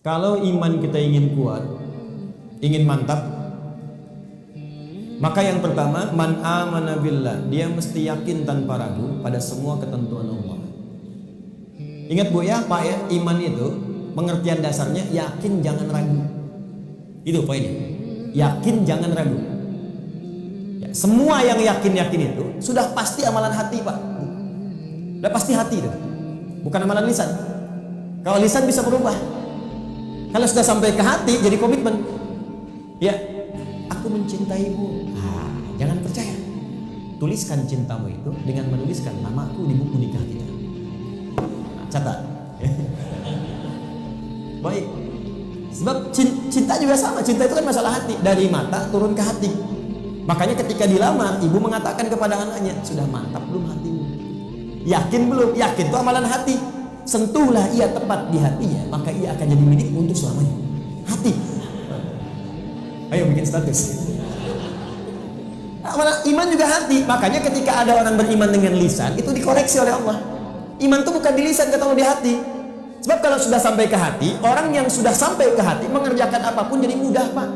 Kalau iman kita ingin kuat, ingin mantap, maka yang pertama, man amana billah, dia mesti yakin tanpa ragu pada semua ketentuan Allah. Ingat Bu ya, Pak ya, iman itu pengertian dasarnya yakin jangan ragu. Itu poinnya. Yakin jangan ragu. Ya, semua yang yakin-yakin itu sudah pasti amalan hati, Pak. Sudah pasti hati itu. Bukan amalan lisan. Kalau lisan bisa berubah. Kalau sudah sampai ke hati jadi komitmen. Ya, aku mencintaimu. Jangan percaya. Tuliskan cintamu itu dengan menuliskan namaku di buku nikah kita. Catat. Baik. Sebab cinta juga sama. Cinta itu kan masalah hati. Dari mata turun ke hati. Makanya ketika dilamar, ibu mengatakan kepada anaknya, sudah mantap belum hatimu? Yakin belum? Yakin itu amalan hati. Sentuhlah ia tepat di hatinya, maka ia akan jadi milik untuk selamanya. Hati. Ayo bikin status. Iman juga hati. Makanya ketika ada orang beriman dengan lisan, itu dikoreksi oleh Allah. Iman itu bukan di lisan, kata Allah, di hati. Sebab kalau sudah sampai ke hati, orang yang sudah sampai ke hati mengerjakan apapun jadi mudah, Pak.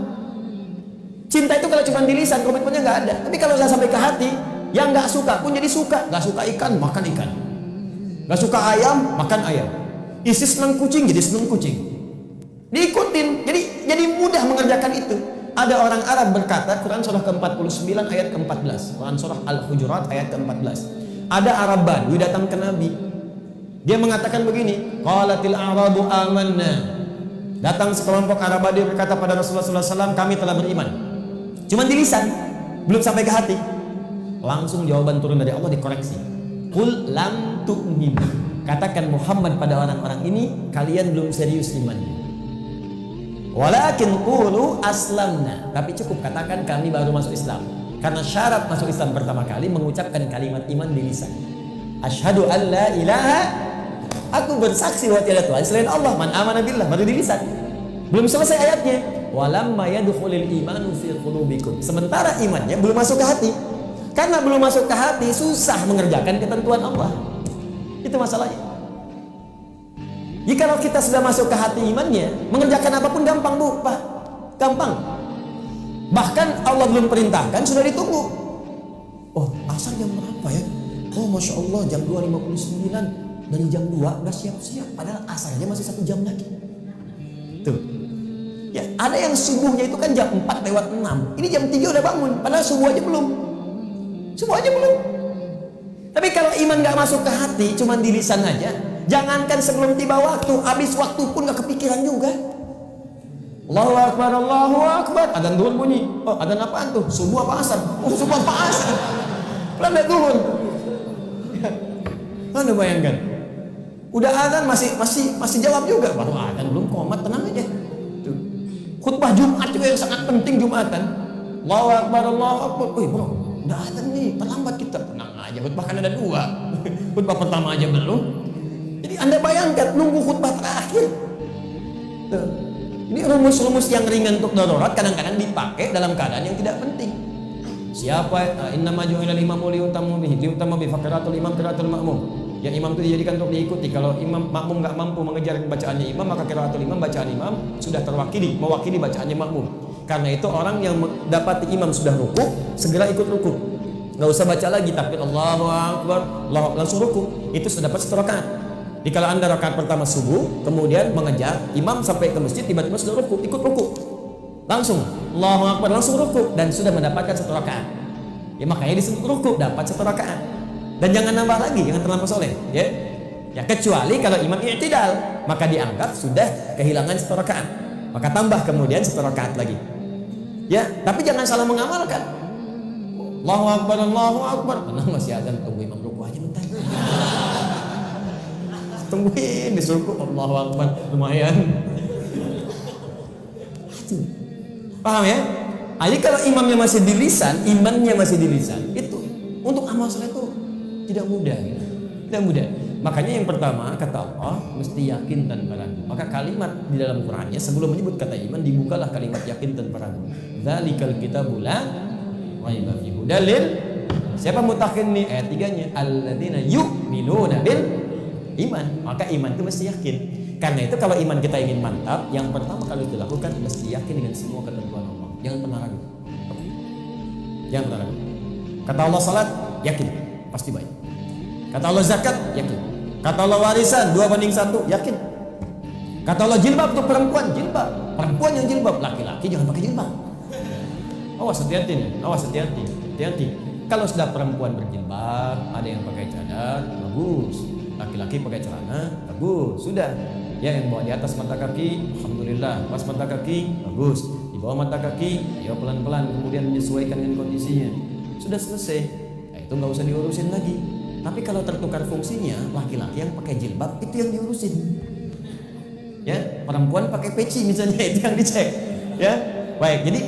Cinta itu kalau cuma di lisan, komitmennya nggak ada. Tapi kalau sudah sampai ke hati, yang nggak suka pun jadi suka. Nggak suka ikan, makan ikan. Nggak suka ayam, makan ayam. Isi senang kucing, jadi senang kucing. Diikutin, jadi mudah mengerjakan itu. Ada orang Arab berkata, Quran surah ke-49 ayat ke-14, Quran surah Al-Hujurat ayat ke-14. Ada Arab Badui datang ke Nabi. Dia mengatakan begini, qalatil a'rabu amanna. Datang sekelompok Arab Badui berkata pada Rasulullah SAW, kami telah beriman. Cuma di lisan, belum sampai ke hati. Langsung jawaban turun dari Allah dikoreksi. Qul lam tu'minu. Katakan Muhammad pada orang-orang ini, kalian belum serius imannya. Walakin qulu aslamna. Tapi cukup katakan kami baru masuk Islam. Karena syarat masuk Islam pertama kali mengucapkan kalimat iman di lisan. Asyhadu an la ilaha, aku bersaksi bahwa tiada Tuhan selain Allah. Man amana billah, baru di lisan. Belum selesai ayatnya. Walamma yadkhulul imanu fi qulubikum. Sementara imannya belum masuk ke hati. Karena belum masuk ke hati, susah mengerjakan ketentuan Allah. Itu masalahnya. Jika kita sudah masuk ke hati imannya, mengerjakan apapun gampang, Bu, Pak. Gampang. Bahkan Allah belum perintahkan, sudah ditunggu. Oh, asar jam berapa ya? Oh, Masya Allah, jam 2.59. Dari jam 2 udah siap-siap. Padahal asarnya masih 1 jam lagi. Tuh. Ya, ada yang subuhnya itu kan jam 4 lewat 6. Ini jam 3 udah bangun. Padahal subuh aja belum. Subuh aja belum. Tapi kalau iman gak masuk ke hati, cuma di lisan aja, jangankan sebelum tiba waktu, habis waktu pun gak kepikiran juga. Allahu Akbar, Allahu Akbar. Adzan duhur bunyi. Oh, adzan apaan tuh? Subuh apa asar? Oh, subuh apa asar? Pelan duhur. Anda bayangkan. Udah adzan masih jawab juga. Baru adzan belum komat, tenang aja. Tuh. Khutbah Jumat juga yang sangat penting Jumatan. Allahu Akbar, Allahu Akbar. Wih, bro, udah adzan nih, terlambat kita. Tenang aja, khutbah kan ada 2. Khutbah pertama aja belum. Jadi Anda bayangkan nunggu khutbah terakhir. Tuh. Ini rumus-rumus yang ringan untuk darurat kadang-kadang dipakai dalam keadaan yang tidak penting. Siapa innama ju'ilal imamu liutamu bihi, liutamu bi faqiratul imam qiraatul makmum. Yang imam itu dijadikan untuk diikuti. Kalau imam makmum enggak mampu mengejar bacaannya imam, maka qiraatul imam, bacaan imam sudah terwakili, mewakili bacaannya makmum. Karena itu orang yang dapati imam sudah ruku, segera ikut ruku. Enggak usah baca lagi takbir Allahu Akbar, Allah langsung ruku. Itu sudah dapat 1 rakaat. Jadi kalau Anda rakaat pertama subuh, kemudian mengejar imam sampai ke masjid, tiba-tiba sudah ruku, ikut ruku. Langsung Allahu Akbar, langsung ruku dan sudah mendapatkan 1 rakaat. Ya makanya disebut ruku, dapat 1 rakaat. Dan jangan nambah lagi, jangan terlampau soleh, ya. Ya kecuali kalau imam i'tidal, maka dianggap sudah kehilangan 1 rakaat. Maka tambah kemudian 1 rakaat lagi. Ya, tapi jangan salah mengamalkan. Allahu Akbar, Allahu Akbar. Nah, masih azan, tunggu imam ruku aja bentar. Tungguin disuruh Allahu Akbar, lumayan. Paham ya? Jadi kalau imamnya masih di lisan, imannya masih di lisan, itu untuk amal soleh itu tidak mudah, gitu. Tidak mudah. Makanya yang pertama kata Allah mesti yakin tanpa ragu. Maka kalimat di dalam Qurannya sebelum menyebut kata iman dibukalah kalimat yakin tanpa ragu. Dzalikal kitabul la raiba fihi. Dalil siapa mutakin nih ayat 3-nya alladzina yu'minuna bil iman. Maka iman itu mesti yakin. Karena itu kalau iman kita ingin mantap, yang pertama kali dilakukan mesti yakin dengan semua ketentuan Allah. Jangan pernah ragu. Jangan pernah ragu. Kata Allah salat, yakin, pasti baik. Kata Allah zakat, yakin. Kata Allah warisan 2:1, yakin. Kata Allah jilbab untuk perempuan, jilbab. Perempuan yang jilbab, laki-laki jangan pakai jilbab. Awas, hati-hati nih, awas, hati-hati, hati-hati. Kalau sudah perempuan berjilbab, ada yang pakai cadar, bagus. Laki-laki pakai celana, bagus. Sudah. Ya, yang bawa di atas mata kaki, alhamdulillah. Pas mata kaki, bagus. Di bawah mata kaki, ayo pelan-pelan, kemudian menyesuaikan dengan kondisinya. Sudah selesai. Nah, itu nggak usah diurusin lagi. Tapi kalau tertukar fungsinya, laki-laki yang pakai jilbab itu yang diurusin. Ya, perempuan pakai peci misalnya itu yang dicek. Ya, baik. Jadi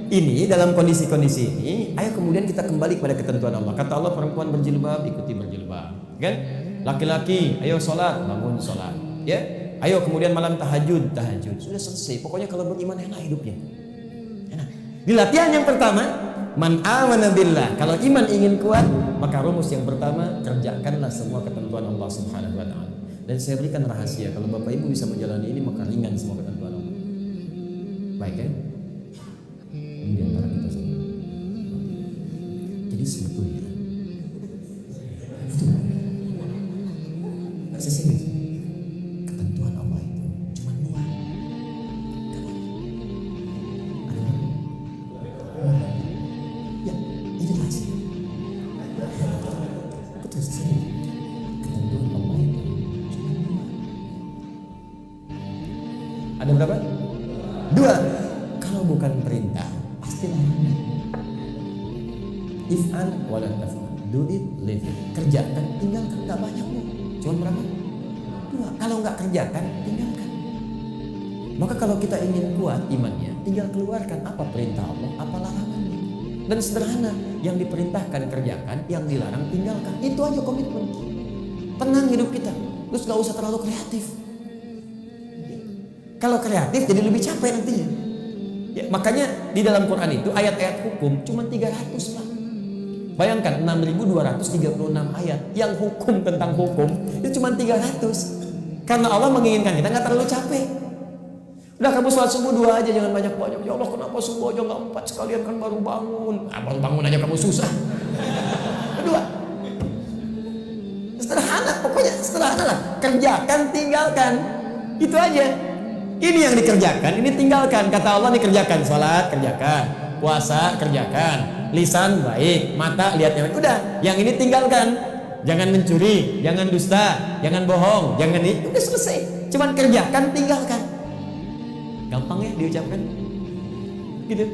ini dalam kondisi-kondisi ini, ayo kemudian kita kembali kepada ketentuan Allah. Kata Allah perempuan berjilbab, ikuti berjilbab. Kan? Laki-laki, ayo sholat, bangun sholat. Ya, ayo kemudian malam tahajud, tahajud. Sudah selesai. Pokoknya kalau beriman enak hidupnya. Enak. Di latihan yang pertama, man amana billah. Kalau iman ingin kuat, maka rumus yang pertama, kerjakanlah semua ketentuan Allah Subhanahu wa taala. Dan saya berikan rahasia, kalau Bapak Ibu bisa menjalani ini, maka ringan semua ketentuan Allah. Baik kan? Ini di antara kita semua. Jadi sebetulnya itu sesungguhnya ketentuan Allah itu cuma dua. Ya, ini rahasia. Betul sekali. Ketentuan Allah itu cuma dua. Ada berapa? Dua. Kalau bukan perintah, pasti larangan. If'al wala taf'al. Do it, leave it. Kerjakan, tinggalkan. Gak banyak loh. Cuma berapa? Dua. Kalau nggak kerjakan, tinggalkan. Maka kalau kita ingin kuat imannya, tinggal keluarkan apa perintah Allah, apa larangannya. Dan sederhana, yang diperintahkan kerjakan, yang dilarang tinggalkan. Itu aja komitmen. Tenang hidup kita. Terus nggak usah terlalu kreatif. Kalau kreatif jadi lebih capek nantinya. Ya, makanya di dalam Quran itu ayat-ayat hukum cuma 300 Pak. Bayangkan 6.236 ayat yang hukum tentang hukum itu cuma 300. Karena Allah menginginkan kita nggak terlalu capek. Udah kamu sholat subuh 2 aja, jangan banyak-banyak. Ya Allah kenapa subuh aja nggak 4 sekalian, kan baru bangun. Baru bangun aja kamu susah. Kedua, sederhana, pokoknya sederhana lah. Kerjakan, tinggalkan, itu aja. Ini yang dikerjakan, ini tinggalkan. Kata Allah dikerjakan, sholat kerjakan, puasa kerjakan, lisan baik, mata lihatnya baik. Udah, yang ini tinggalkan. Jangan mencuri, jangan dusta, jangan bohong, jangan ini. Udah selesai. Cuman kerjakan, tinggalkan. Gampang ya diucapkan? Gitu.